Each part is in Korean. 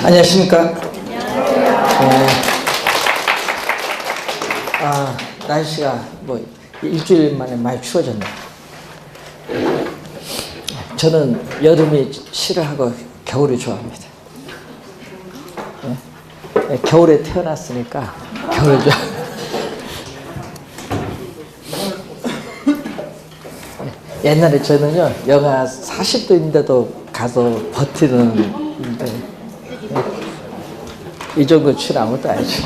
안녕하십니까? 날씨가 일주일 만에 많이 추워졌네요. 저는 여름이 싫어하고 겨울이 좋아합니다. 겨울에 태어났으니까 겨울 좋아. 옛날에 저는요, 영하 40도인데도 가서 버티는데, 이 정도 추운 아무것도 아니죠.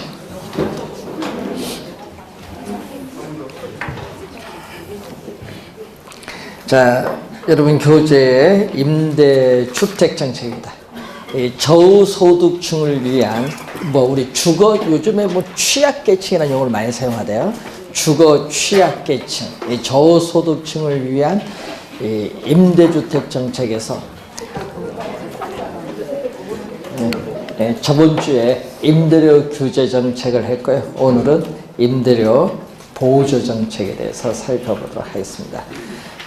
자, 여러분, 교재의 임대주택 정책입니다. 이 저소득층을 위한, 우리 요즘에 취약계층이라는 용어를 많이 사용하대요. 주거 취약계층, 이 저소득층을 위한 이 임대주택 정책에서 저번 주에 임대료 규제 정책을 했고요. 오늘은 임대료 보조 정책에 대해서 살펴보도록 하겠습니다.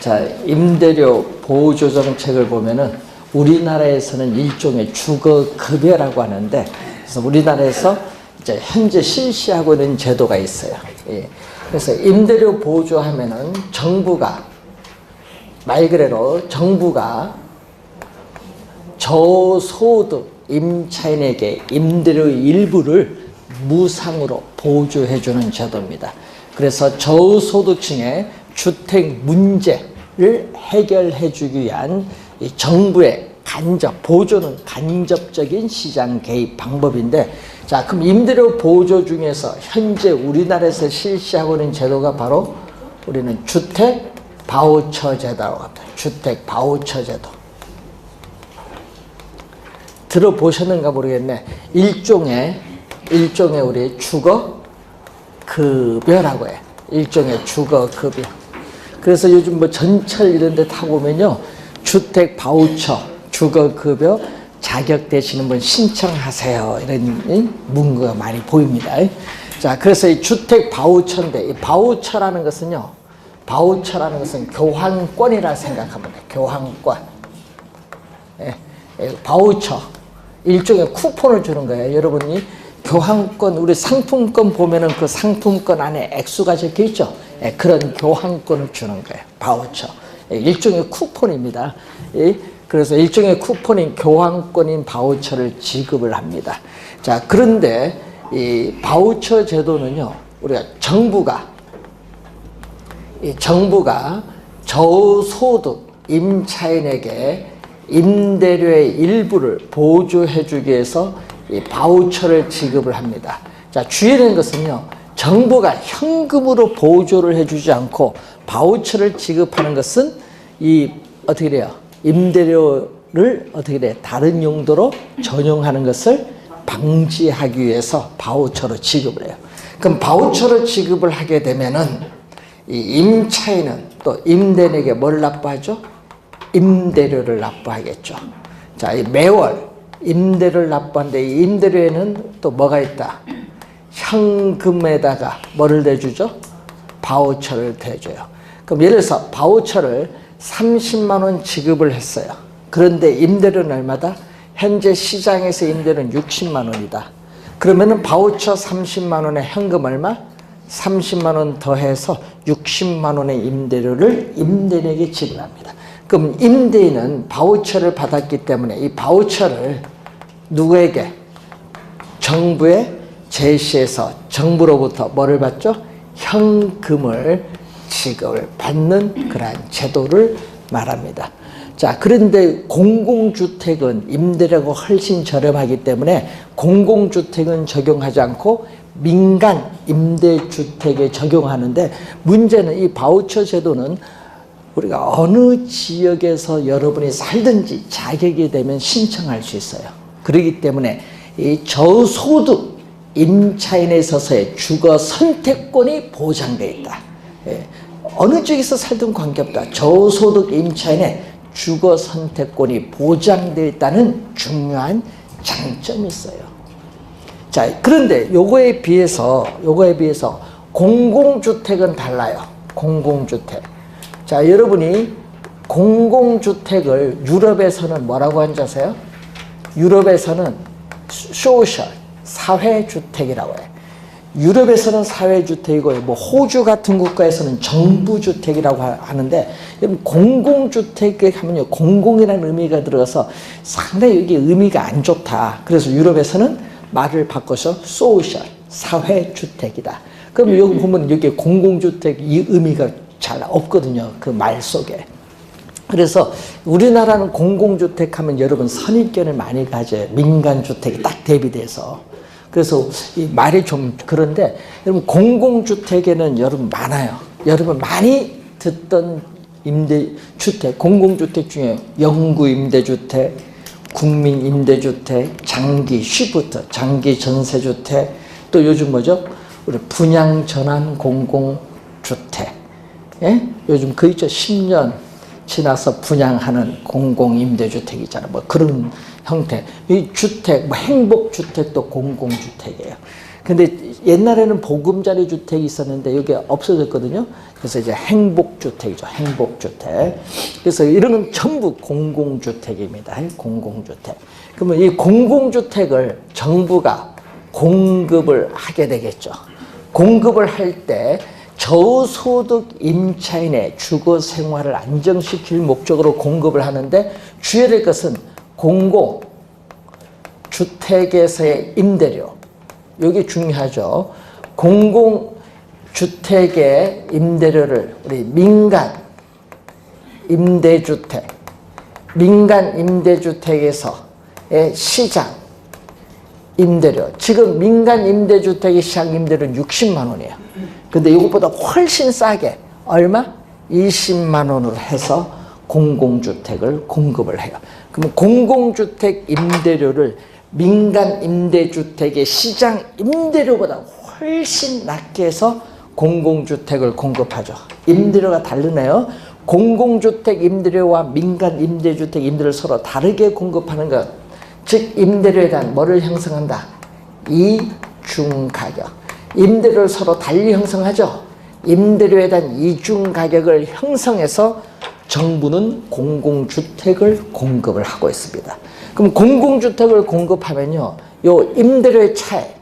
자, 임대료 보조 정책을 보면은 우리나라에서는 일종의 주거급여라고 하는데, 그래서 우리나라에서 이제 현재 실시하고 있는 제도가 있어요. 예. 그래서 임대료 보조하면은 말 그대로 정부가 저소득 임차인에게 임대료 일부를 무상으로 보조해주는 제도입니다. 그래서 저소득층의 주택 문제를 해결해주기 위한 이 정부의 보조는 간접적인 시장 개입 방법인데, 자, 그럼 임대료 보조 중에서 현재 우리나라에서 실시하고 있는 제도가 바로 우리는 주택 바우처 제도라고 합니다. 주택 바우처 제도. 들어보셨는가 모르겠네. 일종의 우리 주거급여라고 해. 일종의 주거급여. 그래서 요즘 전철 이런 데 타보면요, 주택 바우처, 주거급여 자격되시는 분 신청하세요, 이런 문구가 많이 보입니다. 자, 그래서 이 주택 바우처인데, 이 바우처라는 것은 교환권이라 생각하면 돼요. 교환권. 바우처. 일종의 쿠폰을 주는 거예요. 여러분이 교환권, 우리 상품권 보면은 그 상품권 안에 액수가 적혀 있죠. 그런 교환권을 주는 거예요. 바우처. 일종의 쿠폰입니다. 그래서 일종의 쿠폰인 교환권인 바우처를 지급을 합니다. 자, 그런데 이 바우처 제도는요, 우리가 정부가 저소득 임차인에게 임대료의 일부를 보조해주기 위해서 이 바우처를 지급을 합니다. 자, 주의하는 것은요, 정부가 현금으로 보조를 해주지 않고 바우처를 지급하는 것은 어떻게 돼요? 임대료를 다른 용도로 전용하는 것을 방지하기 위해서 바우처로 지급을 해요. 그럼 바우처로 지급을 하게 되면은 이 임차인은 또 임대인에게 뭘 납부하죠? 임대료를 납부하겠죠. 자, 매월 임대료를 납부하는데 이 임대료에는 또 뭐가 있다? 현금에다가 뭐를 대주죠? 바우처를 대줘요. 그럼 예를 들어서 바우처를 30만 원 지급을 했어요. 그런데 임대료는 얼마다? 현재 시장에서 임대료는 60만 원이다. 그러면은 바우처 30만 원에 현금 얼마? 30만 원 더해서 60만 원의 임대료를 임대인에게 지불합니다. 그럼 임대인은 바우처를 받았기 때문에 이 바우처를 누구에게? 정부에 제시해서 정부로부터 뭐를 받죠? 현금을 지급을 받는 그러한 제도를 말합니다. 자, 그런데 공공주택은 임대료가 훨씬 저렴하기 때문에 공공주택은 적용하지 않고 민간 임대주택에 적용하는데, 문제는 이 바우처 제도는 우리가 어느 지역에서 여러분이 살든지 자격이 되면 신청할 수 있어요. 그렇기 때문에 이 저소득 임차인에 있어서의 주거 선택권이 보장되어 있다. 어느 쪽에서 살든 관계없다. 저소득 임차인의 주거 선택권이 보장되어 있다는 중요한 장점이 있어요. 자, 그런데 요거에 비해서 공공주택은 달라요. 공공주택. 자, 여러분이 공공주택을 유럽에서는 뭐라고 하는지 아세요? 유럽에서는 소셜, 사회주택이라고 해요. 유럽에서는 사회주택이고, 뭐 호주 같은 국가에서는 정부주택이라고 하는데, 공공주택에 하면요, 공공이라는 의미가 들어가서 상당히 여기 의미가 안 좋다. 그래서 유럽에서는 말을 바꿔서 소셜, 사회주택이다. 그럼 여기 보면 여기 공공주택 이 의미가 잘 없거든요. 그 말 속에. 그래서 우리나라는 공공주택 하면 여러분 선입견을 많이 가져요. 민간주택이 딱 대비돼서. 그래서 이 말이 좀 그런데 여러분 공공주택에는 여러분 많아요. 여러분 많이 듣던 임대주택, 공공주택 중에 영구임대주택, 국민임대주택, 장기 쉬프트, 장기 전세주택, 또 요즘 뭐죠? 우리 분양전환 공공주택. 예? 요즘 그 있죠. 10년 지나서 분양하는 공공임대주택 있잖아요. 뭐 그런 형태. 이 주택, 뭐 행복주택도 공공주택이에요. 근데 옛날에는 보금자리 주택이 있었는데 여기 없어졌거든요. 그래서 이제 행복주택이죠. 행복주택. 그래서 이런 건 전부 공공주택입니다. 공공주택. 그러면 이 공공주택을 정부가 공급을 하게 되겠죠. 공급을 할 때 저소득 임차인의 주거 생활을 안정시킬 목적으로 공급을 하는데 주의해야 될 것은 공공주택에서의 임대료. 이게 중요하죠. 공공주택의 임대료를 우리 민간 임대주택에서의 시장 임대료. 지금 민간 임대주택의 시장 임대료는 60만 원이에요. 근데 이것보다 훨씬 싸게 얼마? 20만 원으로 해서 공공주택을 공급을 해요. 그러면 공공주택 임대료를 민간 임대주택의 시장 임대료보다 훨씬 낮게 해서 공공주택을 공급하죠. 임대료가 다르네요. 공공주택 임대료와 민간 임대주택 임대료를 서로 다르게 공급하는 것. 즉 임대료에 대한 뭐를 형성한다? 이중가격. 임대료를 서로 달리 형성하죠. 임대료에 대한 이중가격을 형성해서 정부는 공공주택을 공급을 하고 있습니다. 그럼 공공주택을 공급하면요, 요 임대료의 차액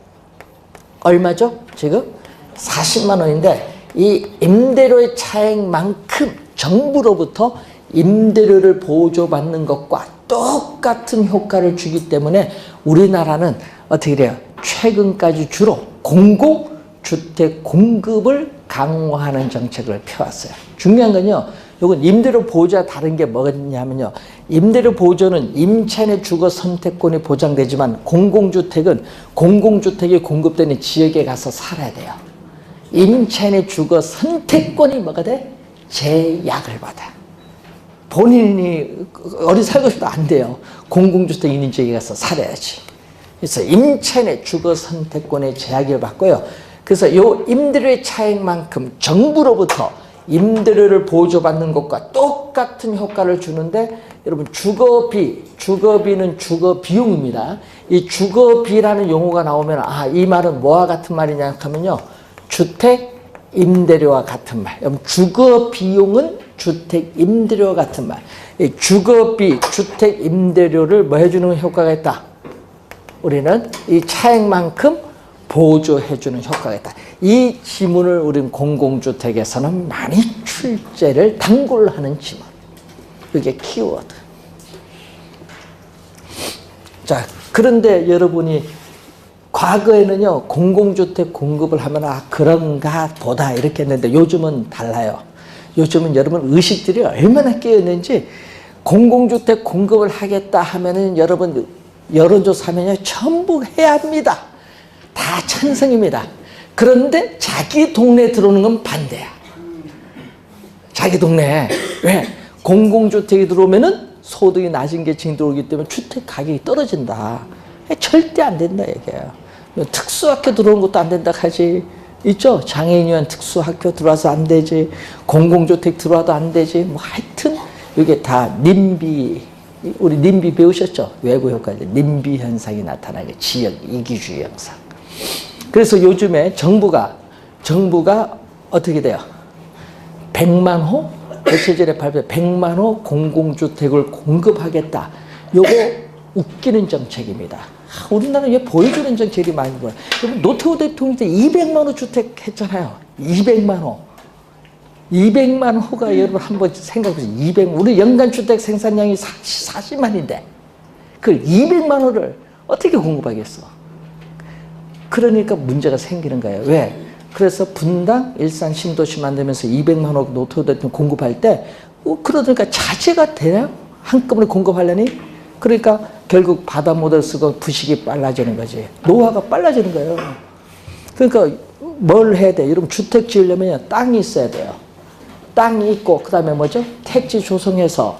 얼마죠? 지금 40만 원인데 이 임대료의 차액만큼 정부로부터 임대료를 보조받는 것과 똑같은 효과를 주기 때문에 우리나라는 어떻게 돼요? 최근까지 주로 공공주택 공급을 강화하는 정책을 펴왔어요. 중요한 건요, 이건 임대료 보조와 다른 게 뭐냐면요, 임대료 보조는 임차인의 주거 선택권이 보장되지만 공공주택은 공공주택이 공급되는 지역에 가서 살아야 돼요. 임차인의 주거 선택권이 뭐가 돼? 제약을 받아. 본인이 어디 살고 싶어도 안 돼요. 공공주택 있는 지역에 가서 살아야지. 그래서 임차인의 주거 선택권의 제약을 받고요. 그래서 이 임대료의 차액만큼 정부로부터 임대료를 보조받는 것과 똑같은 효과를 주는데, 여러분 주거비는 주거비용입니다. 이 주거비라는 용어가 나오면 이 말은 뭐와 같은 말이냐 하면요, 주택 임대료와 같은 말. 주거비용은 주택 임대료와 같은 말. 이 주거비, 주택 임대료를 뭐 해주는 효과가 있다? 우리는 이 차액만큼 보조해주는 효과가 있다. 이 지문을 우리는 공공주택에서는 많이 출제를 단골하는 지문. 이게 키워드. 자, 그런데 여러분이 과거에는요, 공공주택 공급을 하면 그런가 보다 이렇게 했는데 요즘은 달라요. 요즘은 여러분 의식들이 얼마나 깨어있는지, 공공주택 공급을 하겠다 하면은 여러분 여론조사하면요, 전부 해야 합니다. 다 찬성입니다. 그런데 자기 동네에 들어오는 건 반대야. 자기 동네에. 왜? 공공주택이 들어오면은 소득이 낮은 계층이 들어오기 때문에 주택 가격이 떨어진다. 절대 안 된다 얘기예요. 특수학교 들어온 것도 안 된다 하지. 있죠? 장애인 위한 특수학교 들어와서 안 되지. 공공주택 들어와도 안 되지. 뭐 하여튼 이게 다 님비, 우리 님비 배우셨죠? 외부 효과들. 님비 현상이 나타나게 지역 이기주의 현상. 그래서 요즘에 정부가 어떻게 돼요? 100만 호? 며칠 전에 발표 100만 호 공공주택을 공급하겠다. 요거 웃기는 정책입니다. 우리나라는 왜 보여주는 정책이 많이 보여. 노태우 대통령이 때 200만 호 주택 했잖아요. 200만 호. 200만 호가 여러분 한번 생각해보세요. 우리 연간 주택 생산량이 40만인데 그걸 200만 호를 어떻게 공급하겠어? 그러니까 문제가 생기는 거예요. 왜? 그래서 분당 일산 신도시 만들면서 200만 호 노태우 대통령 공급할 때 그러니까 자제가 되나요? 한꺼번에 공급하려니? 그러니까 결국 바다 모델 쓰고 부식이 빨라지는 거지. 노화가 빨라지는 거예요. 그러니까 뭘 해야 돼? 여러분 주택 지으려면 땅이 있어야 돼요. 땅이 있고 그 다음에 뭐죠? 택지 조성해서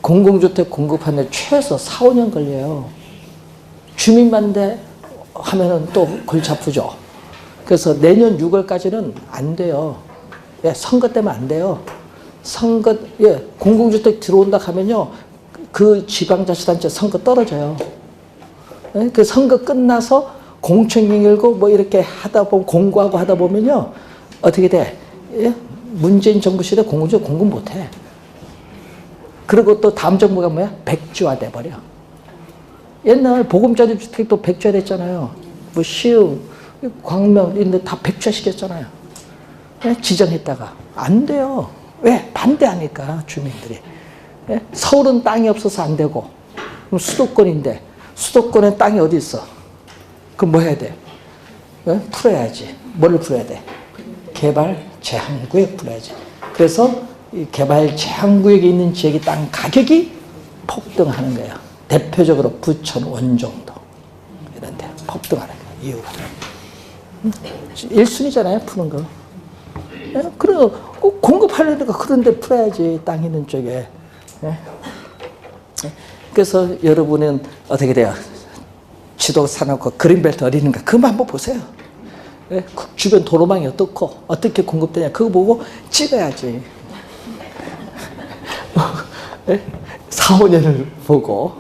공공주택 공급하는데 최소 4, 5년 걸려요. 주민반대 하면은 또 골치 아프죠. 그래서 내년 6월까지는 안 돼요. 예, 선거 때문에 안 돼요. 선거, 예, 공공주택 들어온다 하면요. 그 지방자치단체 선거 떨어져요. 예, 그 선거 끝나서 공청회 열고 뭐 이렇게 하다 보면 공고하고 하다 보면요. 어떻게 돼? 예? 문재인 정부 시대 공공주택 공급 못 해. 그리고 또 다음 정부가 뭐야? 백지화 돼버려. 옛날 보금자리 주택도 백지화 됐잖아요. 뭐 시흥, 광명, 이런데 다 백지화 시켰잖아요. 예? 지정했다가. 안 돼요. 왜? 반대하니까, 주민들이. 예? 서울은 땅이 없어서 안 되고, 그럼 수도권인데, 수도권에 땅이 어디 있어? 그럼 뭐 해야 돼? 예? 풀어야지. 뭐를 풀어야 돼? 개발 제한구역 풀어야지. 그래서 이 개발 제한구역에 있는 지역의 땅 가격이 폭등하는 거예요. 대표적으로 부천, 원정도 이런 데 폭등하는 거예요. 이유가. 1순위잖아요, 푸는 거. 예? 그래서 꼭 공급하려니까 그런 데 풀어야지, 땅 있는 쪽에. 예? 그래서 여러분은 어떻게 돼요? 지도 사놓고 그린벨트 어디는가 그것만 한번 보세요. 예? 주변 도로망이 어떻고 어떻게 공급되냐 그거 보고 찍어야지. 4, 5년을 보고.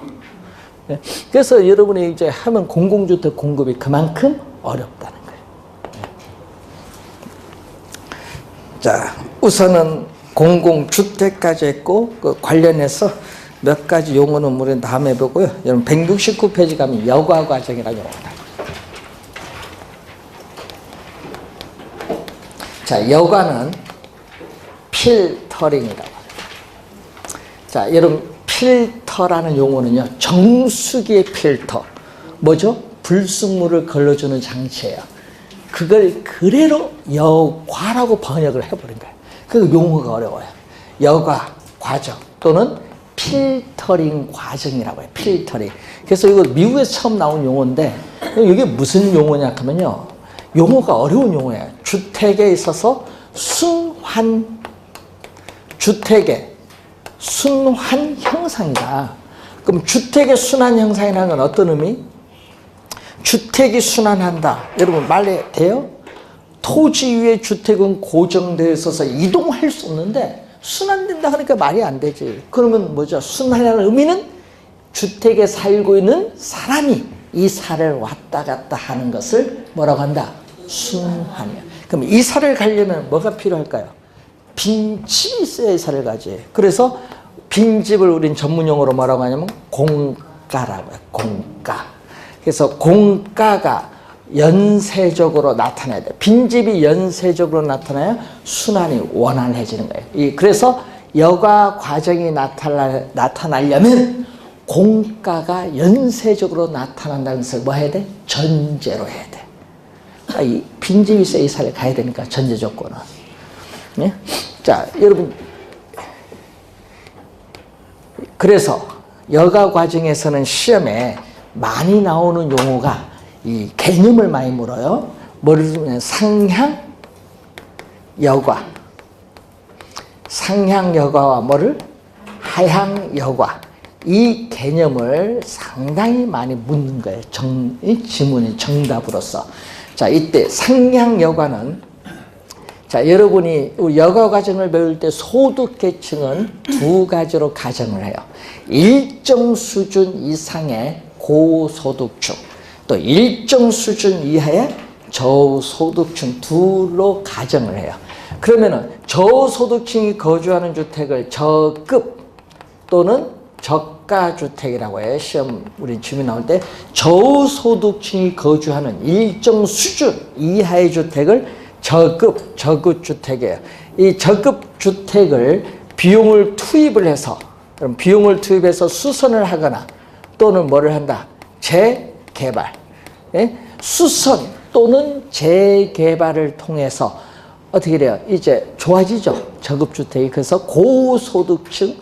예? 그래서 여러분이 이제 하면 공공주택 공급이 그만큼 어렵다는 거예요. 예. 자, 우선은 공공주택까지 했고 그 관련해서 몇 가지 용어는 우리는 다음에 보고요. 여러분 169페이지 가면 여과 과정이라는 용어가. 자, 여과는 필터링이라고 합니다. 자, 여러분 필터라는 용어는요. 정수기의 필터. 뭐죠? 불순물을 걸러주는 장치예요. 그걸 그대로 여과라고 번역을 해버린 거예요. 그 용어가 어려워요. 여과 과정 또는 필터링 과정이라고 해요. 필터링. 그래서 이거 미국에서 처음 나온 용어인데 이게 무슨 용어냐 하면요. 용어가 어려운 용어예요. 주택에 있어서 주택의 순환 형상이다. 그럼 주택의 순환 형상이라는 건 어떤 의미? 주택이 순환한다. 여러분 말에 돼요? 토지 위에 주택은 고정되어 있어서 이동할 수 없는데 순환된다 하니까 말이 안 되지. 그러면 뭐죠? 순환이라는 의미는 주택에 살고 있는 사람이 이사를 왔다 갔다 하는 것을 뭐라고 한다? 순환이야. 그럼 이사를 가려면 뭐가 필요할까요? 빈집이 있어야 이사를 가지. 그래서 빈집을 우린 전문 용어로 뭐라고 하냐면 공가라고 해요. 공가. 그래서 공가가 연쇄적으로 나타나야 돼. 빈집이 연쇄적으로 나타나야 순환이 원활해지는 거예요. 그래서 여과 과정이 나타나려면 공가가 연쇄적으로 나타난다는 것을 뭐 해야 돼? 전제로 해야 돼. 이 빈집이 있어야 이사를 가야 되니까 전제 조건은. 예? 자, 여러분. 그래서 여가 과정에서는 시험에 많이 나오는 용어가 이 개념을 많이 물어요. 뭐를 주면 상향 여과. 상향 여과와 뭐를? 하향 여과. 이 개념을 상당히 많이 묻는 거예요. 지문의 정답으로서. 자, 이때 상향 여과는 자, 여러분이 여가 과정을 배울 때 소득 계층은 두 가지로 가정을 해요. 일정 수준 이상의 고소득층, 또 일정 수준 이하의 저소득층 둘로 가정을 해요. 그러면은 저소득층이 거주하는 주택을 저급 또는 저가주택이라고 해요. 시험 우리 주민 나올 때 저소득층이 거주하는 일정 수준 이하의 주택을 저급주택이에요. 이 저급주택을 비용을 투입을 해서, 그럼 비용을 투입해서 수선을 하거나 또는 뭐를 한다? 재개발. 예? 수선 또는 재개발을 통해서 어떻게 돼요? 이제 좋아지죠. 저급주택이. 그래서 고소득층,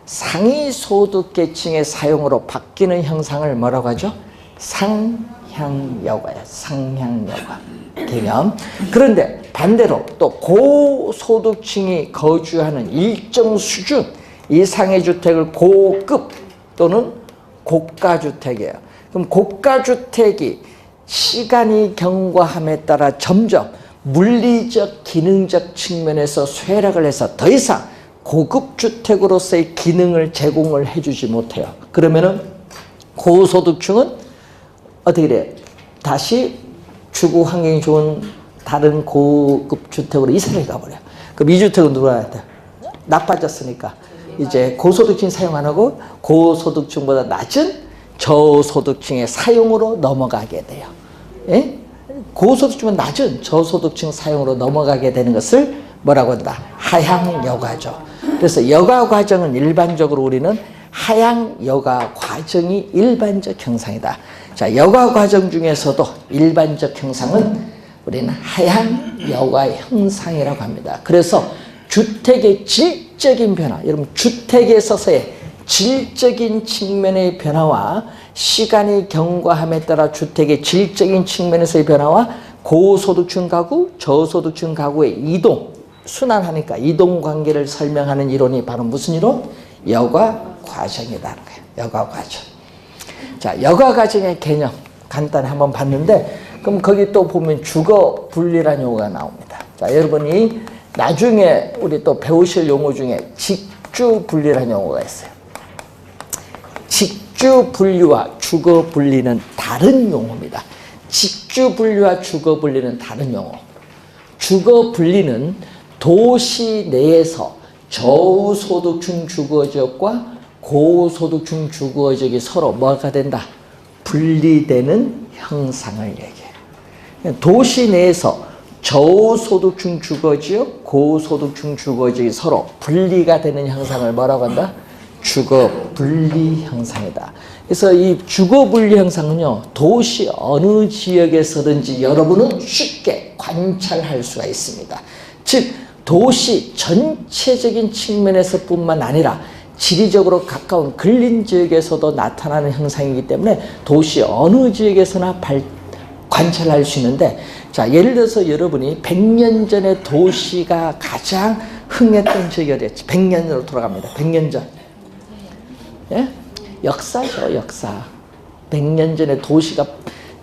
상위소득계층의 사용으로 바뀌는 형상을 뭐라고 하죠? 상향여가예요. 상향여가 개념. 그런데 반대로 또 고소득층이 거주하는 일정 수준 이상의 주택을 고급 또는 고가주택이에요. 그럼 고가주택이 시간이 경과함에 따라 점점 물리적, 기능적 측면에서 쇠락을 해서 더 이상 고급주택으로서의 기능을 제공을 해주지 못해요. 그러면은 고소득층은 어떻게 돼요? 다시 주거 환경이 좋은 다른 고급주택으로 이사를 가버려요. 그럼 이 주택은 누가 해야 돼? 나빠졌으니까 이제 고소득층 사용 안 하고 고소득층보다 낮은 저소득층의 사용으로 넘어가게 돼요. 예? 고소득층은 낮은 저소득층 사용으로 넘어가게 되는 것을 뭐라고 한다? 하향여가죠. 그래서 여가 과정은 일반적으로 우리는 하향여가 과정이 일반적 형상이다. 자, 여가 과정 중에서도 일반적 형상은 우리는 하향여가 형상이라고 합니다. 그래서 주택의 질적인 변화, 여러분 주택에 있어서의 질적인 측면의 변화와 시간이 경과함에 따라 주택의 질적인 측면에서의 변화와 고소득층 가구, 저소득층 가구의 이동, 순환하니까 이동 관계를 설명하는 이론이 바로 무슨 이론? 여가 과정이라는 거예요. 여가 과정. 자, 여가 과정의 개념 간단히 한번 봤는데, 그럼 거기 또 보면 주거 분리라는 용어가 나옵니다. 자, 여러분이 나중에 우리 또 배우실 용어 중에 직주 분리라는 용어가 있어요. 직주 분리와 주거 분리는 다른 용어입니다. 직주 분리와 주거 분리는 다른 용어. 주거 분리는 도시 내에서 저소득층 주거지역과 고소득층 주거지역이 서로 뭐가 된다? 분리되는 형상을 얘기해요. 도시 내에서 저소득층 주거지역, 고소득층 주거지역이 서로 분리가 되는 형상을 뭐라고 한다? 주거 분리 형상이다. 그래서 이 주거 분리 형상은요, 도시 어느 지역에서든지 여러분은 쉽게 관찰할 수가 있습니다. 즉, 도시 전체적인 측면에서 뿐만 아니라 지리적으로 가까운 근린 지역에서도 나타나는 형상이기 때문에 도시 어느 지역에서나 관찰할 수 있는데, 자, 예를 들어서 여러분이 100년 전에 도시가 가장 흥했던 지역이 어디였지? 100년 전으로 돌아갑니다. 100년 전. 예? 역사죠, 역사. 100년 전에 도시가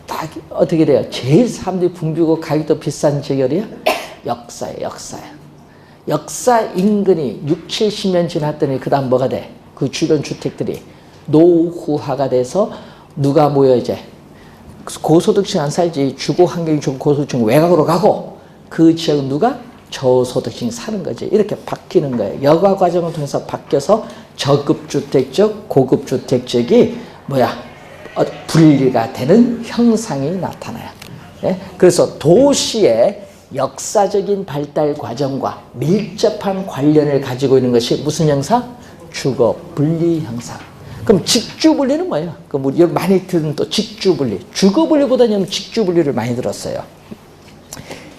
딱 어떻게 돼요? 제일 사람들이 붐비고 가격도 비싼 지역이 어디야? 역사예요, 역사예요. 역사 인근이 6, 70년 지났더니 그 다음 뭐가 돼? 그 주변 주택들이 노후화가 돼서 누가 모여 이제 고소득층 안 살지, 주거 환경이 좋은 고소득층 외곽으로 가고 그 지역은 누가? 저소득층이 사는 거지. 이렇게 바뀌는 거예요. 여가 과정을 통해서 바뀌어서 저급주택적, 고급주택적이 분리가 되는 형상이 나타나요. 예? 그래서 도시의 역사적인 발달 과정과 밀접한 관련을 가지고 있는 것이 무슨 형상? 주거 분리 형상. 그럼 직주 분리는 뭐예요? 그럼 우리 많이 들은 또 직주 분리. 주거 분리보다는 직주 분리를 많이 들었어요.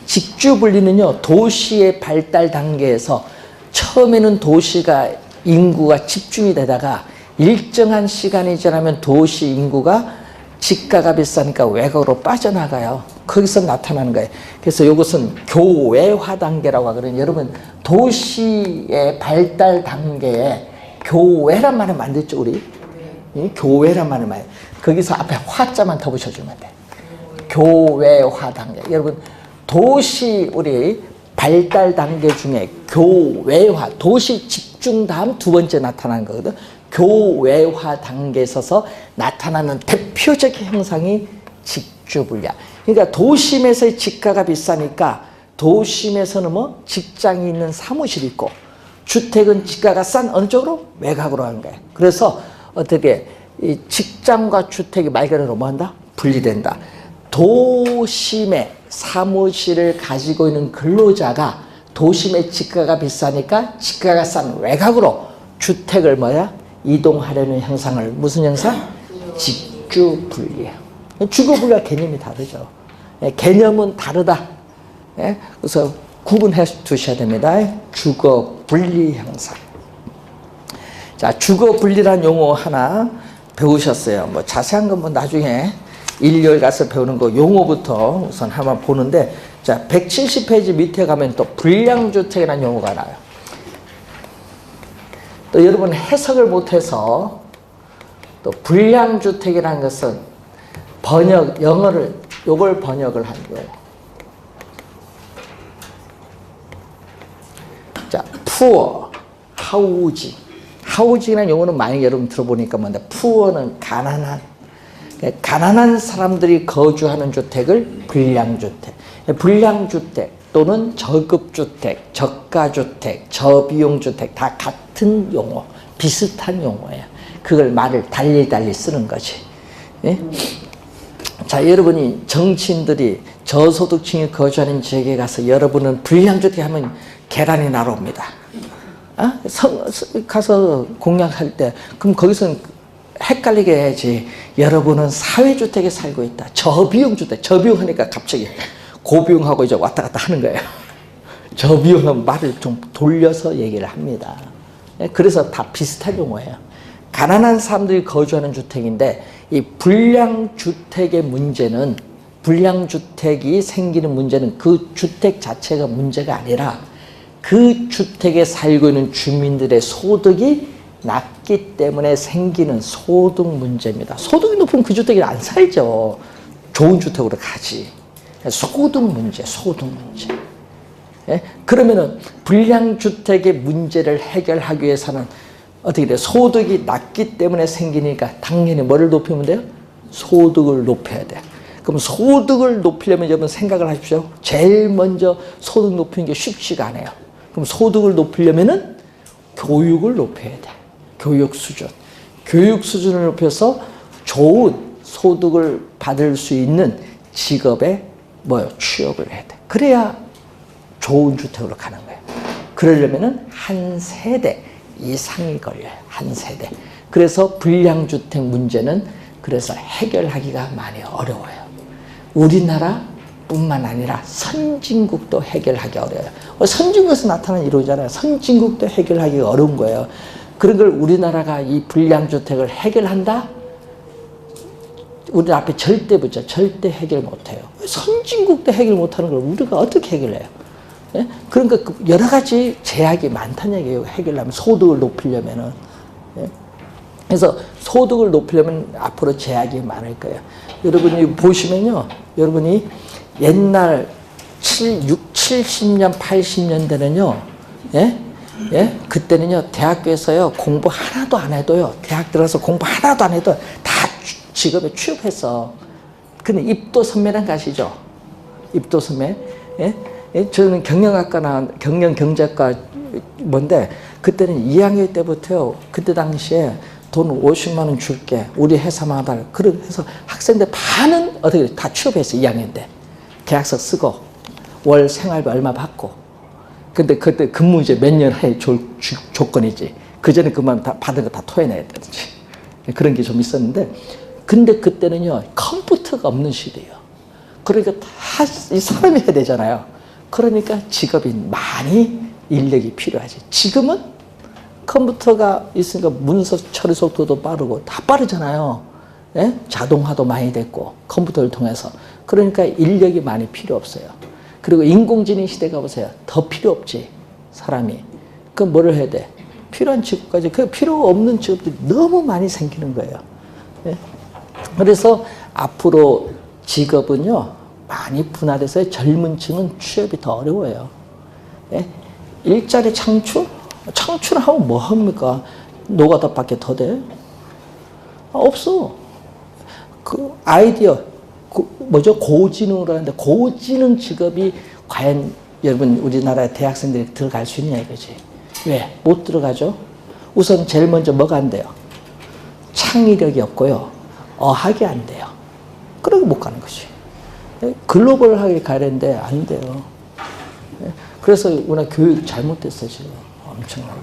직주 분리는요, 도시의 발달 단계에서 처음에는 도시가 인구가 집중이 되다가 일정한 시간이 지나면 도시 인구가 집가가 비싸니까 외곽으로 빠져나가요. 거기서 나타나는 거예요. 그래서 이것은 교외화 단계라고 하거든요. 여러분, 도시의 발달 단계에 교외란 말을 만들죠, 우리? 교외란 말을 만들어요. 거기서 앞에 화자만 더 붙여주면 돼. 교외화 단계. 여러분, 도시 우리 발달 단계 중에 교외화, 도시 집중 다음 두 번째 나타나는 거거든. 교외화 단계에 있어서 나타나는 대표적인 형상이 직주분리야. 그러니까 도심에서의 집가가 비싸니까 도심에서는 뭐 직장이 있는 사무실이 있고, 주택은 집가가 싼 어느 쪽으로? 외곽으로 하는 거예요. 그래서 어떻게 이 직장과 주택이 말 그대로 뭐 한다? 분리된다. 도심에 사무실을 가지고 있는 근로자가 도심의 지가가 비싸니까 지가가 싼 외곽으로 주택을 뭐야? 이동하려는 형상을 무슨 형상? 직주분리예요. 주거분리와 개념이 다르죠. 개념은 다르다. 그래서 구분해 두셔야 됩니다. 주거분리 형상. 자, 주거분리란 용어 하나 배우셨어요. 뭐 자세한 건 뭐 나중에 1, 2월 가서 배우는 거 용어부터 우선 한번 보는데, 자, 170페이지 밑에 가면 또 불량주택이라는 용어가 나와요. 또 여러분 해석을 못해서 또 불량주택이라는 것은 번역, 영어를, 요걸 번역을 한 거예요. 자, poor, housing. housing이라는 용어는 많이 여러분 들어보니까 뭔데, poor는 가난한. 가난한 사람들이 거주하는 주택을 불량주택. 불량주택 또는 저급주택, 저가주택, 저비용주택 다 같은 용어, 비슷한 용어예요. 그걸 말을 달리 쓰는 거지. 예? 자, 여러분이 정치인들이 저소득층이 거주하는 지역에 가서 여러분은 불량주택 하면 계란이 날아옵니다. 가서 공약할 때 그럼 거기서는 헷갈리게 해야지. 여러분은 사회주택에 살고 있다. 저비용주택. 저비용하니까 갑자기 고비용하고 이제 왔다 갔다 하는 거예요. 저비용은 말을 좀 돌려서 얘기를 합니다. 그래서 다 비슷한 용어예요. 가난한 사람들이 거주하는 주택인데, 이 불량주택의 문제는, 불량주택이 생기는 문제는 그 주택 자체가 문제가 아니라 그 주택에 살고 있는 주민들의 소득이 낮기 때문에 생기는 소득 문제입니다. 소득이 높으면 그 주택에 안 살죠. 좋은 주택으로 가지. 소득 문제, 소득 문제. 예? 그러면은 불량주택의 문제를 해결하기 위해서는 어떻게 돼요? 소득이 낮기 때문에 생기니까 당연히 뭐를 높이면 돼요? 소득을 높여야 돼요. 그럼 소득을 높이려면 여러분 생각을 하십시오. 제일 먼저 소득 높이는 게 쉽지가 않아요. 그럼 소득을 높이려면은 교육을 높여야 돼. 교육 수준. 교육 수준을 높여서 좋은 소득을 받을 수 있는 직업에 취업을 해야 돼. 그래야 좋은 주택으로 가는 거예요. 그러려면은 한 세대 이상이 걸려요. 한 세대. 그래서 불량주택 문제는 그래서 해결하기가 많이 어려워요. 우리나라뿐만 아니라 선진국도 해결하기 어려워요. 선진국에서 나타나는 이론이잖아요. 선진국도 해결하기가 어려운 거예요. 그런 걸 우리나라가 이 불량주택을 해결한다? 우리 앞에 절대 붙죠. 절대 해결 못해요. 선진국도 해결 못하는 걸 우리가 어떻게 해결해요? 예? 그러니까 여러 가지 제약이 많다는 얘기예요. 해결하면, 소득을 높이려면은. 예? 그래서 소득을 높이려면 앞으로 제약이 많을 거예요. 여러분이 보시면요. 여러분이 옛날 70년, 80년대는요. 예? 예? 그때는요. 대학교에서요. 공부 하나도 안 해도요. 대학 들어서 공부 하나도 안 해도 다 직업에 취업했어. 근데 입도선매란 가시죠? 입도선매. 예? 예? 저는 경영학과 경영경제학과 뭔데, 그때는 2학년 때부터요. 그때 당시에 돈 50만 원 줄게. 우리 회사만 하다가. 그래서 학생들 반은 어떻게 다 취업했어. 2학년 때. 계약서 쓰고 월 생활비 얼마 받고. 근데 그때 근무 이제 몇 년 해 조건이지. 그 전에 그만 다 받은 거 다 토해내야 되는지. 그런 게 좀 있었는데, 근데 그때는요 컴퓨터가 없는 시대예요. 그러니까 다 이 사람이 해야 되잖아요. 그러니까 직업이 많이 인력이 필요하지. 지금은 컴퓨터가 있으니까 문서 처리 속도도 빠르고 다 빠르잖아요. 예? 자동화도 많이 됐고 컴퓨터를 통해서. 그러니까 인력이 많이 필요 없어요. 그리고 인공지능 시대가 보세요. 더 필요 없지, 사람이. 그럼 뭐를 해야 돼? 필요한 직업까지. 그 필요 없는 직업들이 너무 많이 생기는 거예요. 예? 그래서 앞으로 직업은요 많이 분화돼서 젊은 층은 취업이 더 어려워요. 예? 일자리 창출하면 뭐 합니까? 노가다밖에 더 돼? 없어. 그 아이디어, 고지능으로 하는데, 고지능 직업이 과연 여러분 우리나라 대학생들이 들어갈 수 있냐 이거지. 왜? 못 들어가죠? 우선 제일 먼저 뭐가 안 돼요? 창의력이 없고요. 어학이 안 돼요. 그러고 못 가는 거지. 글로벌하게 가야 되는데 안 돼요. 그래서 우리나라 교육 잘못됐어요, 지금. 엄청나게.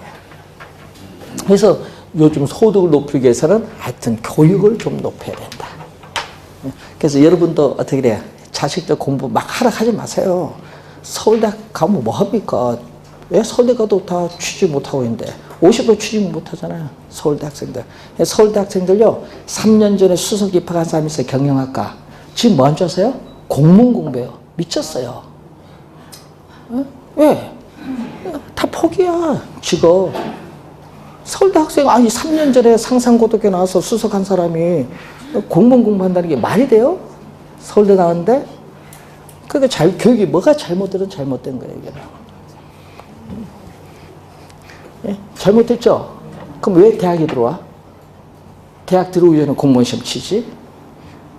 그래서 요즘 소득을 높이기 위해서는 하여튼 교육을 좀 높여야 된다. 그래서 여러분도 어떻게 돼요? 자식들 공부 막 하라 하지 마세요. 서울대 가면 뭐 합니까? 왜 서울대 가도 다 취직 못하고 있는데 50% 취직 못하잖아요. 서울대 학생들. 서울대 학생들요. 3년 전에 수석 입학한 사람이 있어요. 경영학과. 지금 뭐 한 줄 아세요? 공문 공부해요. 미쳤어요. 왜? 다 포기야. 직업. 서울대 학생 아니 3년 전에 상상고등학교 나와서 수석한 사람이 공무원 공부한다는 게 말이 돼요? 서울대 나왔는데? 그러니까 교육이 뭐가 잘못되든 잘못된 거예요, 이게. 예? 잘못됐죠? 그럼 왜 대학에 들어와? 대학 들어오기 전에 공무원 시험 치지?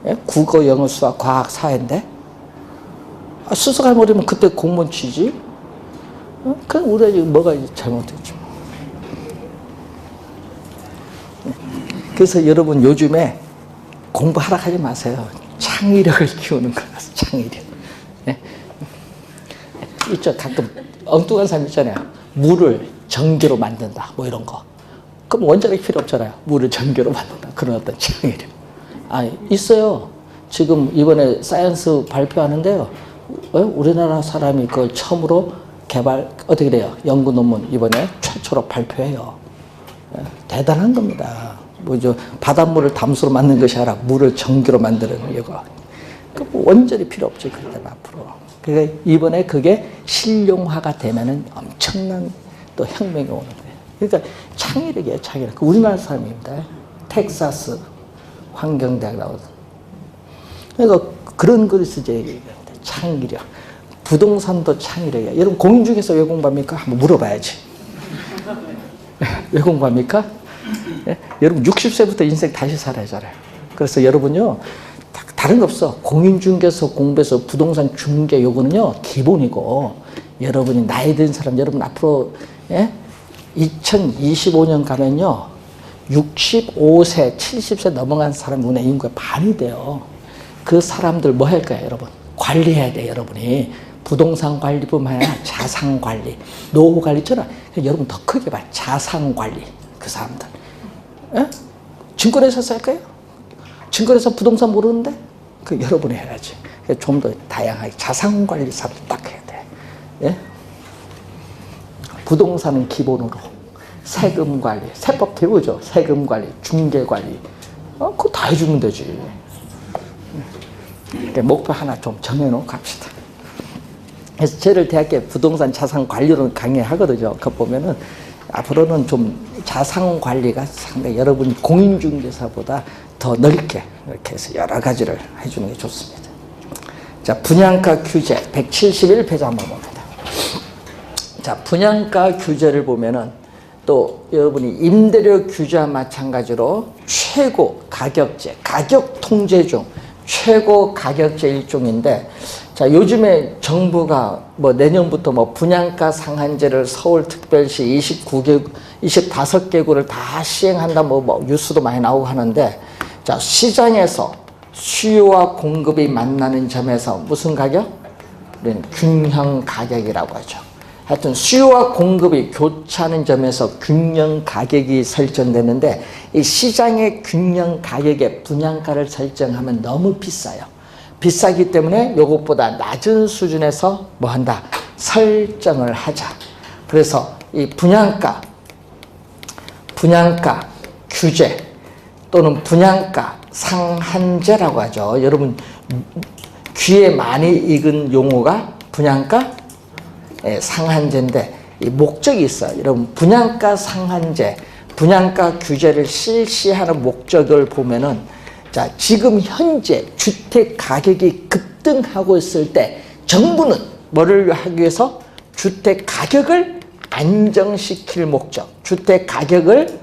예? 국어, 영어, 수학, 과학, 사회인데? 수석하면 그때 공무원 치지? 그럼 우리가 지금 뭐가 잘못됐죠? 그래서 여러분 요즘에 공부하라 하지 마세요. 창의력을 키우는 거라서 창의력. 네? 있죠. 가끔 엉뚱한 사람 있잖아요. 물을 전기로 만든다. 뭐 이런 거. 그럼 원자력이 필요 없잖아요. 물을 전기로 만든다. 그런 어떤 창의력. 있어요. 지금 이번에 사이언스 발표하는데요. 우리나라 사람이 그걸 처음으로 어떻게 돼요? 연구 논문 이번에 최초로 발표해요. 대단한 겁니다. 뭐죠? 바닷물을 담수로 만든 것이 아니라 물을 전기로 만드는 이거. 원전이 필요 없지, 그때는 앞으로. 그러니까 이번에 그게 실용화가 되면은 엄청난 또 혁명이 오는 거예요. 그러니까 창의력이에요, 창의력. 우리나라 사람입니다. 텍사스 환경대학 나오던. 그러니까 그런 것을 이제 얘기합니다. 창의력. 부동산도 창의력이에요. 여러분 공인중개사 왜 공부합니까? 한번 물어봐야지. 왜 공부합니까? 예? 여러분 60세부터 인생 다시 살아야잖아요. 그래서 여러분요 다른 거 없어. 공인중개사 공부해서 부동산 중개 요거는요 기본이고, 여러분이 나이 든 사람, 여러분 앞으로 2025년 가면요 65세 70세 넘어간 사람 눈에 인구가 반이 돼요. 그 사람들 뭐 할 거예요, 여러분? 관리해야 돼. 여러분이 부동산 관리뿐만 아니라 자산 관리, 노후 관리 있잖아. 여러분 더 크게 봐. 자산 관리. 그 사람들. 예? 증권회사 할 거예요? 증권회사 부동산 모르는데? 그 여러분이 해야지. 좀 더 다양하게 자산관리사를 딱 해야 돼. 예? 부동산은 기본으로 세금관리, 세법 배우죠. 세금관리, 중개관리. 그거 다 해주면 되지. 목표 하나 좀 정해놓고 갑시다. 그래서 저를 대학교 부동산 자산관리로 강의하거든요. 그거 보면은 앞으로는 좀 자산관리가 상당히 여러분이 공인중개사보다 더 넓게 이렇게 해서 여러 가지를 해주는 게 좋습니다. 자, 분양가 규제 171페이지 한번 봅니다. 자, 분양가 규제를 보면은 또 여러분이 임대료 규제와 마찬가지로 최고 가격제, 가격 통제 중 최고 가격제 일종인데, 자, 요즘에 정부가 뭐 내년부터 뭐 분양가 상한제를 서울특별시 25개구를 다 시행한다 뭐 뉴스도 많이 나오고 하는데, 자, 시장에서 수요와 공급이 만나는 점에서 무슨 가격? 우리는 균형 가격이라고 하죠. 하여튼 수요와 공급이 교차하는 점에서 균형 가격이 설정되는데, 이 시장의 균형 가격에 분양가를 설정하면 너무 비싸요. 비싸기 때문에 이것보다 낮은 수준에서 뭐 한다? 설정을 하자. 그래서 이 분양가 규제 또는 분양가 상한제라고 하죠. 여러분 귀에 많이 익은 용어가 분양가 상한제인데 이 목적이 있어요. 여러분 분양가 상한제, 분양가 규제를 실시하는 목적을 보면은, 자, 지금 현재 주택 가격이 급등하고 있을 때 정부는 뭐를 하기 위해서? 주택 가격을 안정시킬 목적, 주택 가격을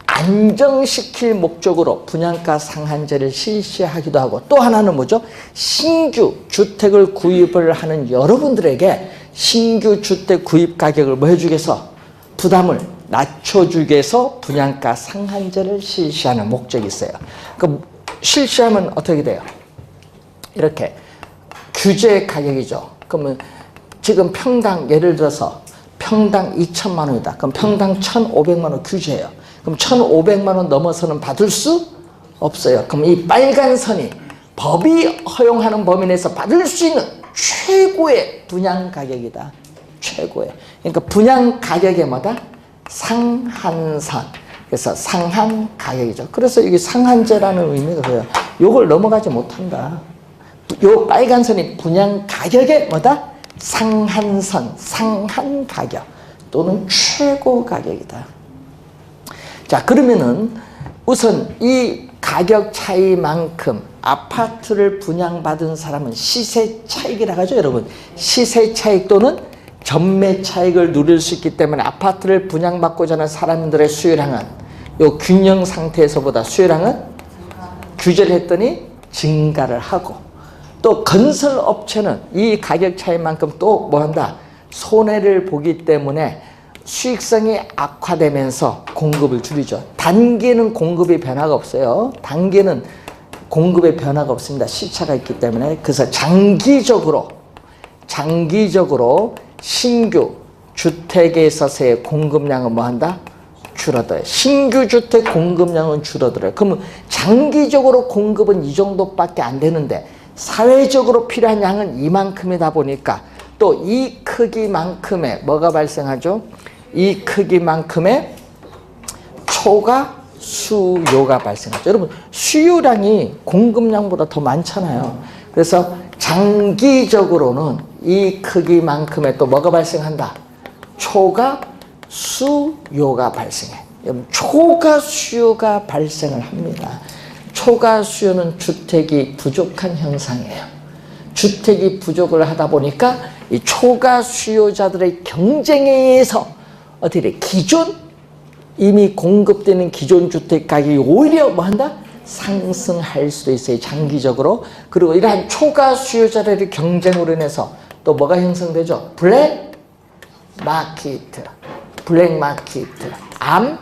안정시킬 목적으로 분양가 상한제를 실시하기도 하고, 또 하나는 뭐죠? 신규 주택을 구입을 하는 여러분들에게 신규 주택 구입 가격을 뭐 해주기 위해서? 부담을 낮춰주기 위해서 분양가 상한제를 실시하는 목적이 있어요. 그 실시하면 어떻게 돼요? 이렇게 규제 가격이죠. 그러면 지금 평당 예를 들어서 평당 2천만 원이다. 그럼 평당 1,500만 원 규제예요. 그럼 1,500만 원 넘어서는 받을 수 없어요. 그럼 이 빨간 선이 법이 허용하는 범위 내에서 받을 수 있는 최고의 분양 가격이다. 최고의. 그러니까 분양 가격의 뭐다? 상한선. 그래서 상한 가격이죠. 그래서 이게 상한제라는 의미가 그래요. 요걸 넘어가지 못한다. 요 빨간 선이 분양 가격의 뭐다? 상한선, 상한 가격 또는 최고 가격이다. 자, 그러면은 우선 이 가격 차이만큼 아파트를 분양받은 사람은 시세 차익이라고 하죠, 여러분. 시세 차익 또는 전매 차익을 누릴 수 있기 때문에 아파트를 분양받고자 하는 사람들의 수요량은 요 균형 상태에서보다 수요량은 규제를 했더니 증가를 하고, 또 건설업체는 이 가격 차이만큼 또 뭐한다? 손해를 보기 때문에 수익성이 악화되면서 공급을 줄이죠. 단기는 공급의 변화가 없어요. 단기는 공급의 변화가 없습니다. 시차가 있기 때문에. 그래서 장기적으로 신규 주택에 있어서의 공급량은 뭐한다? 줄어들어요. 신규 주택 공급량은 줄어들어요. 그러면 장기적으로 공급은 이 정도밖에 안 되는데 사회적으로 필요한 양은 이만큼이다 보니까 또 이 크기만큼의 뭐가 발생하죠? 이 크기만큼의 초과 수요가 발생하죠. 여러분, 수요량이 공급량보다 더 많잖아요. 그래서 장기적으로는 이 크기만큼의 또 뭐가 발생한다? 초과 수요가 발생해. 여러분, 초과 수요가 발생을 합니다. 초과 수요는 주택이 부족한 현상이에요. 주택이 부족을 하다 보니까 이 초과 수요자들의 경쟁에 의해서 어떻게 돼? 이미 공급되는 기존 주택 가격이 오히려 뭐한다? 상승할 수도 있어요. 장기적으로. 그리고 이러한 초과 수요자들의 경쟁으로 인해서 또 뭐가 형성되죠? 블랙 마케트, 암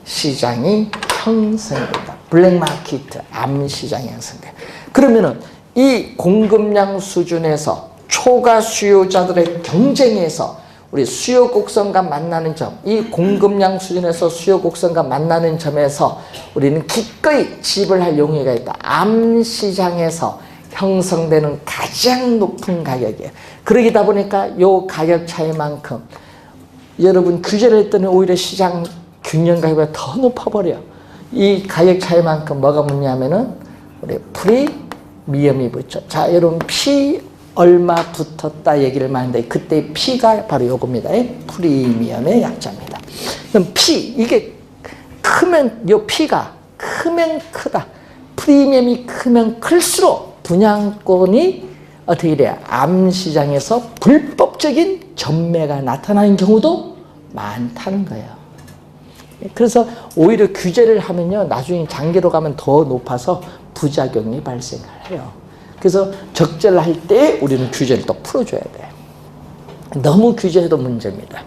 시장이 형성된다. 블랙 마케트, 암 시장이 형성돼. 그러면은 이 공급량 수준에서 초과 수요자들의 경쟁에서 우리 수요 곡선과 만나는 점, 이 공급량 수준에서 수요 곡선과 만나는 점에서 우리는 기꺼이 지불할 용의가 있다. 암 시장에서 형성되는 가장 높은 가격이에요. 그러다 보니까 이 가격 차이만큼 여러분 규제를 했더니 오히려 시장 균형 가격이 더 높아버려. 이 가격 차이만큼 뭐가 묻냐면은 우리 프리미엄이 붙죠. 자, 여러분 피 얼마 붙었다 얘기를 많이 하는데 그때 P가 바로 요겁니다. 프리미엄의 약자입니다. 그럼 P, 이게 크면, 요 P가 크면 크다. 프리미엄이 크면 클수록 분양권이 어떻게 돼요? 암시장에서 불법적인 전매가 나타나는 경우도 많다는 거예요. 그래서 오히려 규제를 하면요, 나중에 장기로 가면 더 높아서 부작용이 발생을 해요. 그래서 적절할 때 우리는 규제를 또 풀어줘야 돼요. 너무 규제해도 문제입니다.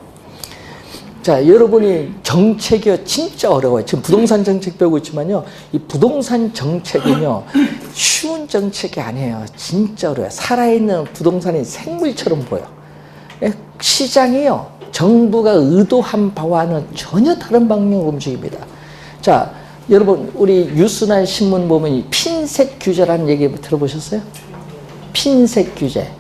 자, 여러분이 정책이 진짜 어려워요. 지금 부동산 정책 배우고 있지만요, 이 부동산 정책은요, 쉬운 정책이 아니에요. 진짜 어려워요. 살아있는 부동산이 생물처럼 보여. 시장이요, 정부가 의도한 바와는 전혀 다른 방향으로 움직입니다. 자, 여러분, 우리 뉴스나 신문 보면 이 핀셋 규제라는 얘기 들어보셨어요? 핀셋 규제.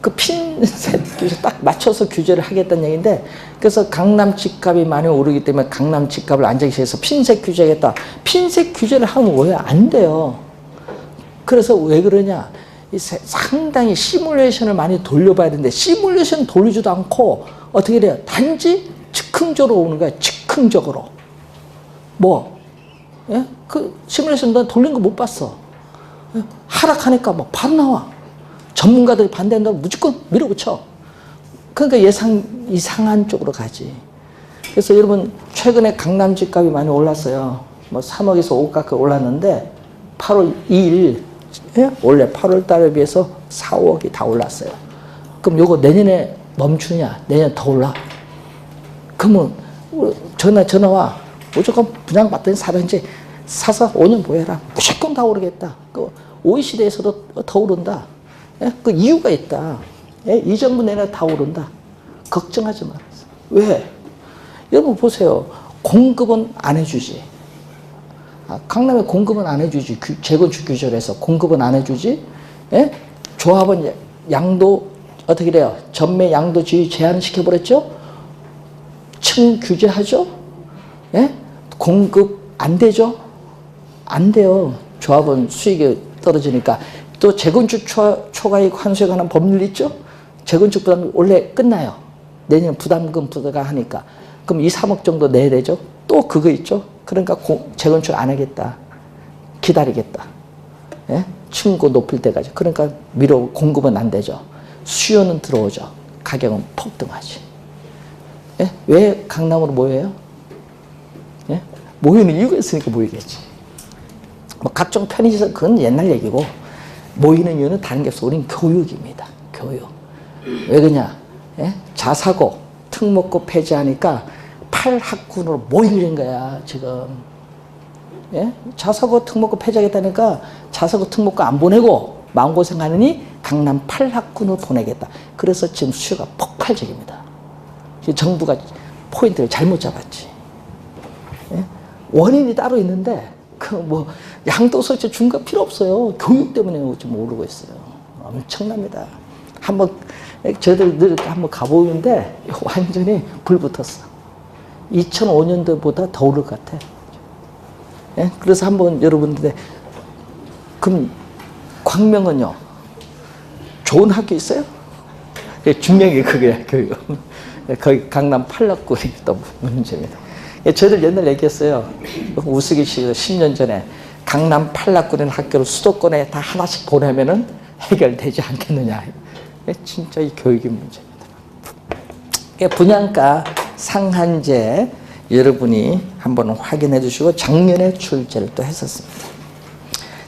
그 핀셋 규제 딱 맞춰서 규제를 하겠다는 얘기인데, 그래서 강남 집값이 많이 오르기 때문에 강남 집값을 안정시켜서 핀셋 규제하겠다. 핀셋 규제를 하면 왜 안 돼요? 그래서 왜 그러냐? 상당히 시뮬레이션을 많이 돌려봐야 되는데, 시뮬레이션 돌리지도 않고 어떻게 돼요? 단지 즉흥적으로 오는 거야. 즉흥적으로. 예? 그 시뮬레이션 난 돌린 거 못 봤어. 예? 하락하니까 뭐 바로 나와. 전문가들이 반대한다고 무조건 밀어붙여. 그러니까 이상한 쪽으로 가지. 그래서 여러분, 최근에 강남 집값이 많이 올랐어요. 뭐 3억에서 5억까지 올랐는데 8월 2일, 예? 원래 8월 달에 비해서 4, 5억이 다 올랐어요. 그럼 요거 내년에 멈추냐? 내년 더 올라? 그러면 전화 와. 무조건 분양받더니 사든지 사서 5년 보여라. 무조건 다 오르겠다. 그 OECD에서도 더 오른다. 예? 그 이유가 있다. 예? 이 정부 내내 다 오른다. 걱정하지 말았어. 왜? 여러분 보세요. 공급은 안 해주지. 강남에 공급은 안 해주지. 재건축 규제에서 공급은 안 해주지. 예? 조합은 양도 어떻게 돼요? 전매 양도주의 제한시켜버렸죠? 층 규제하죠? 예? 공급 안 되죠? 안 돼요. 조합은 수익이 떨어지니까. 또 재건축 초과이익 환수에 관한 법률 있죠? 재건축 부담금 원래 끝나요. 내년 부담금 부담가 하니까. 그럼 2, 3억 정도 내야 되죠? 또 그거 있죠? 그러니까 재건축 안 하겠다. 기다리겠다. 예? 층고 높일 때까지. 그러니까 공급은 안 되죠. 수요는 들어오죠. 가격은 폭등하지. 예? 왜 강남으로 모여요? 예? 모이는 이유가 있으니까 모이겠지. 뭐 각종 편의시설 그건 옛날 얘기고 모이는 이유는 다른 게 없어. 우린 교육입니다. 교육. 왜 그러냐? 예? 자사고 특목고 폐지하니까 8학군으로 모이는 거야 지금. 예? 자사고 특목고 폐지하겠다니까 자사고 특목고 안 보내고 마음고생하느니 강남 8학군을 보내겠다. 그래서 지금 수요가 폭발적입니다. 정부가 포인트를 잘못 잡았지. 예? 원인이 따로 있는데 그 뭐 양도소득세 중과 필요 없어요. 교육 때문에 지금 오르고 있어요. 엄청납니다. 한번 저희들 늘 한번 가보는데 완전히 불 붙었어. 2005년도보다 더 오를 것 같아. 예? 그래서 한번 여러분들 그럼 광명은요 좋은 학교 있어요? 중요한 게 그거야. 교육. 거기 강남 8학군이 또 문제입니다. 저희들 옛날 얘기했어요. 우스갯소리로 10년 전에 강남 8학군인 학교를 수도권에 다 하나씩 보내면은 해결되지 않겠느냐. 진짜 이 교육이 문제입니다. 분양가 상한제 여러분이 한번 확인해 주시고 작년에 출제를 또 했었습니다.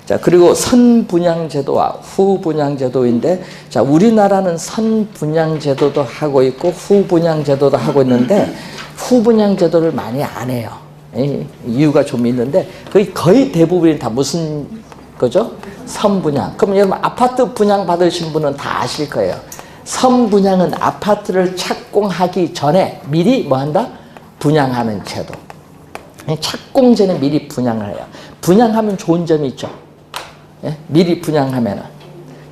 자, 그리고 선분양제도와 후분양제도인데, 자, 우리나라는 선분양제도도 하고 있고 후분양제도도 하고 있는데 후분양제도를 많이 안 해요. 이유가 좀 있는데 거의 대부분이 다 무슨 거죠? 선분양. 그럼 여러분 아파트 분양 받으신 분은 다 아실 거예요. 선분양은 아파트를 착공하기 전에 미리 뭐 한다? 분양하는 제도. 착공전에 미리 분양을 해요. 분양하면 좋은 점이 있죠. 예? 미리 분양하면은.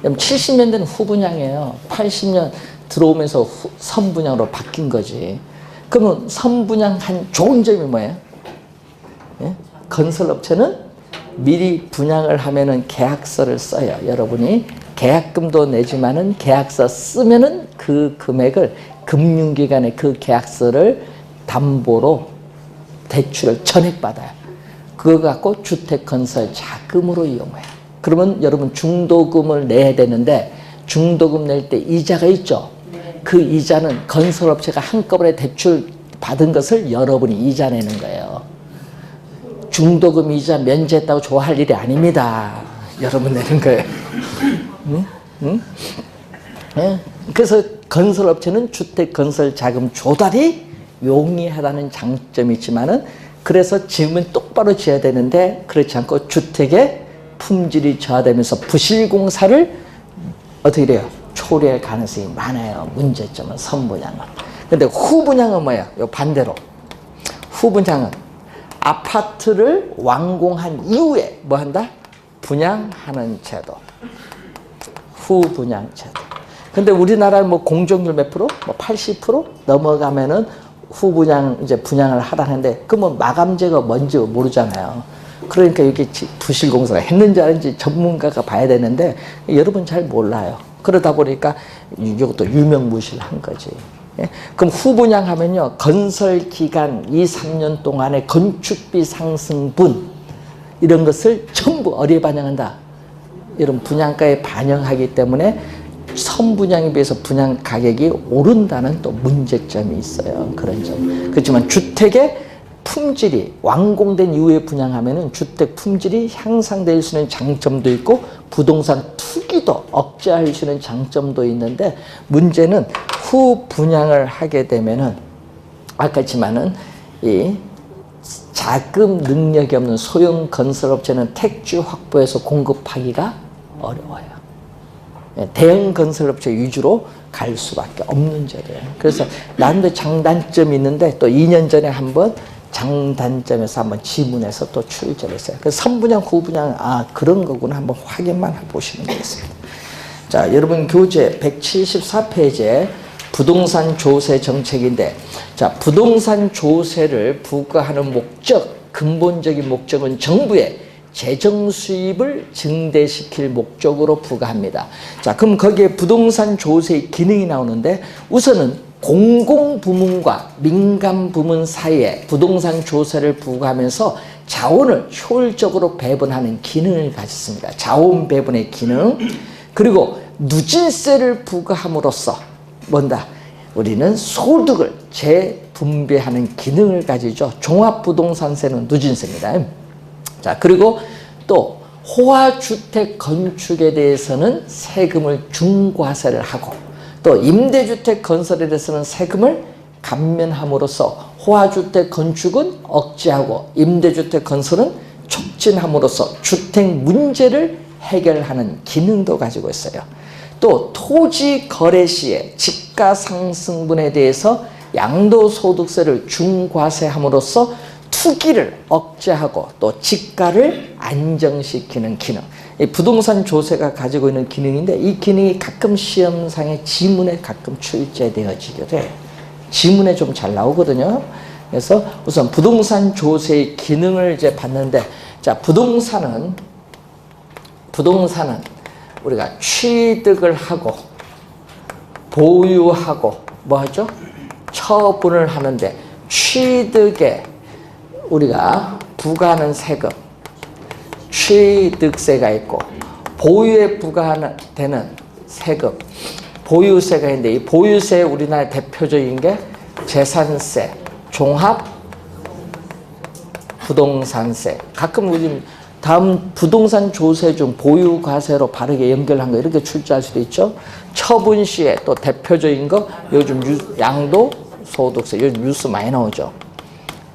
70년대는 후분양이에요. 80년 들어오면서 선분양으로 바뀐 거지. 그러면 선분양한 좋은 점이 뭐예요? 예? 건설업체는 미리 분양을 하면은 계약서를 써요. 여러분이 계약금도 내지만은 계약서 쓰면은 그 금액을 금융기관에 그 계약서를 담보로 대출을 전액받아요. 그거 갖고 주택건설 자금으로 이용해요. 그러면 여러분 중도금을 내야 되는데 중도금 낼 때 이자가 있죠. 그 이자는 건설업체가 한꺼번에 대출 받은 것을 여러분이 이자 내는 거예요. 중도금 이자 면제했다고 좋아할 일이 아닙니다. 여러분 내는 거예요. 응? 응? 네? 그래서 건설업체는 주택건설 자금 조달이 용이하다는 장점이 있지만은 그래서 지으면 똑바로 지어야 되는데 그렇지 않고 주택의 품질이 저하되면서 부실공사를 어떻게 돼요? 초래할 가능성이 많아요. 문제점은 선분양은. 근데 후분양은 뭐예요? 요 반대로. 후분양은 아파트를 완공한 이후에 뭐 한다? 분양하는 제도. 후분양 제도. 근데 우리나라는 뭐 공정률 몇 프로? 뭐 80% 넘어가면은 후분양 이제 분양을 하라는데 그러면 마감재가 뭔지 모르잖아요. 그러니까 이게 부실공사가 했는지 아닌지 전문가가 봐야 되는데 여러분 잘 몰라요. 그러다 보니까 이것도 유명무실한 거지. 예? 그럼 후분양하면요 건설기간 2, 3년 동안의 건축비 상승분 이런 것을 전부 어디에 반영한다? 이런 분양가에 반영하기 때문에 선분양에 비해서 분양 가격이 오른다는 또 문제점이 있어요. 그런 점. 그렇지만 주택의 품질이 완공된 이후에 분양하면은 주택 품질이 향상될 수 있는 장점도 있고 부동산 투기도 억제할 수 있는 장점도 있는데 문제는 후 분양을 하게 되면은 아까 했지만은 이 자금 능력이 없는 소형 건설업체는 택지 확보해서 공급하기가 어려워요. 대형 건설업체 위주로 갈 수밖에 없는 자리예요. 그래서 나름대로 장단점이 있는데 또 2년 전에 한번 장단점에서 한번 지문해서 또 출제를 했어요. 그래서 선분양, 후분양, 그런 거구나 한번 확인만 해보시면 되겠습니다. 자, 여러분 교재 174페이지에 부동산 조세 정책인데, 자, 부동산 조세를 부과하는 목적, 근본적인 목적은 정부의 재정 수입을 증대시킬 목적으로 부과합니다. 자, 그럼 거기에 부동산 조세의 기능이 나오는데, 우선은 공공부문과 민간부문 사이에 부동산 조세를 부과하면서 자원을 효율적으로 배분하는 기능을 가졌습니다. 자원 배분의 기능. 그리고 누진세를 부과함으로써 뭔다? 우리는 소득을 재분배하는 기능을 가지죠. 종합부동산세는 누진세입니다. 자, 그리고 또 호화주택 건축에 대해서는 세금을 중과세를 하고, 또 임대주택 건설에 대해서는 세금을 감면함으로써 호화주택 건축은 억제하고 임대주택 건설은 촉진함으로써 주택 문제를 해결하는 기능도 가지고 있어요. 또 토지 거래 시에 지가 상승분에 대해서 양도소득세를 중과세함으로써 투기를 억제하고 또 지가를 안정시키는 기능. 이 부동산 조세가 가지고 있는 기능인데, 이 기능이 가끔 시험상의 지문에 가끔 출제되어지게 돼요. 지문에 좀 잘 나오거든요. 그래서 우선 부동산 조세의 기능을 이제 봤는데, 자, 부동산은 우리가 취득을 하고 보유하고 뭐 하죠? 처분을 하는데, 취득에 우리가 부과하는 세금, 취득세가 있고, 보유에 부과되는 세금, 보유세가 있는데, 이 보유세 우리나라의 대표적인 게 재산세, 종합부동산세. 가끔 우리 다음 부동산 조세 중 보유과세로 바르게 연결한 거 이렇게 출제할 수도 있죠. 처분 시에 또 대표적인 거 요즘 양도소득세, 요즘 뉴스 많이 나오죠.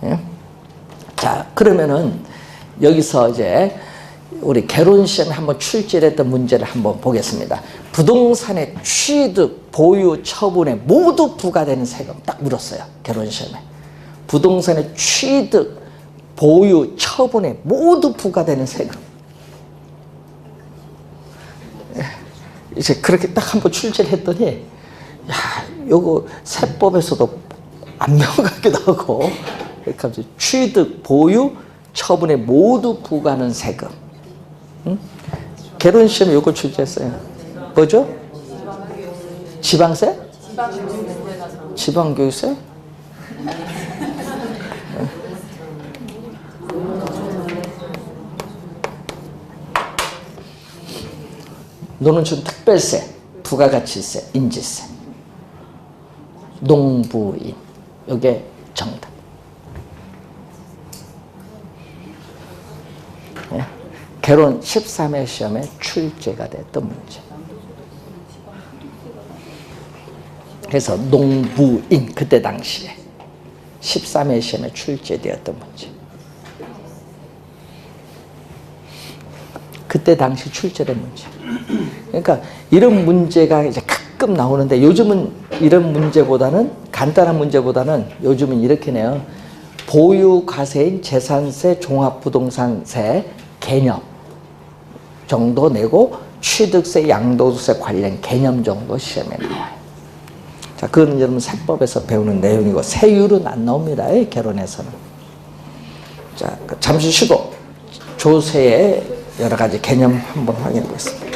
예? 자, 그러면은 여기서 이제 우리 개론 시험에 한번 출제했던 문제를 한번 보겠습니다. 부동산의 취득, 보유, 처분에 모두 부과되는 세금 딱 물었어요. 개론 시험에. 부동산의 취득, 보유, 처분에 모두 부과되는 세금. 이제 그렇게 딱 한번 출제를 했더니, 야, 요거 세법에서도 안 명확하기도 하고, 그러니까 취득, 보유, 처분에 모두 부과하는 세금. 응? 개론 시험에 요거 출제했어요. 뭐죠? 지방세? 지방교육세? 노는준 특별세, 부가가치세, 인지세, 농부인. 이게 정답. 예? 개론 13회 시험에 출제가 됐던 문제. 그래서 농부인, 그때 당시에 13회 시험에 출제되었던 문제. 그때 당시 출제된 문제. 그러니까 이런 문제가 이제 가끔 나오는데, 요즘은 이런 문제보다는, 간단한 문제보다는 요즘은 이렇게 내요. 보유과세인 재산세, 종합부동산세 개념 정도 내고, 취득세, 양도세 관련 개념 정도 시험에 나와요. 자, 그건 여러분 세법에서 배우는 내용이고, 세율은 안 나옵니다. 개론에서는. 자, 잠시 쉬고 조세의 여러 가지 개념 한번 확인해 보겠습니다.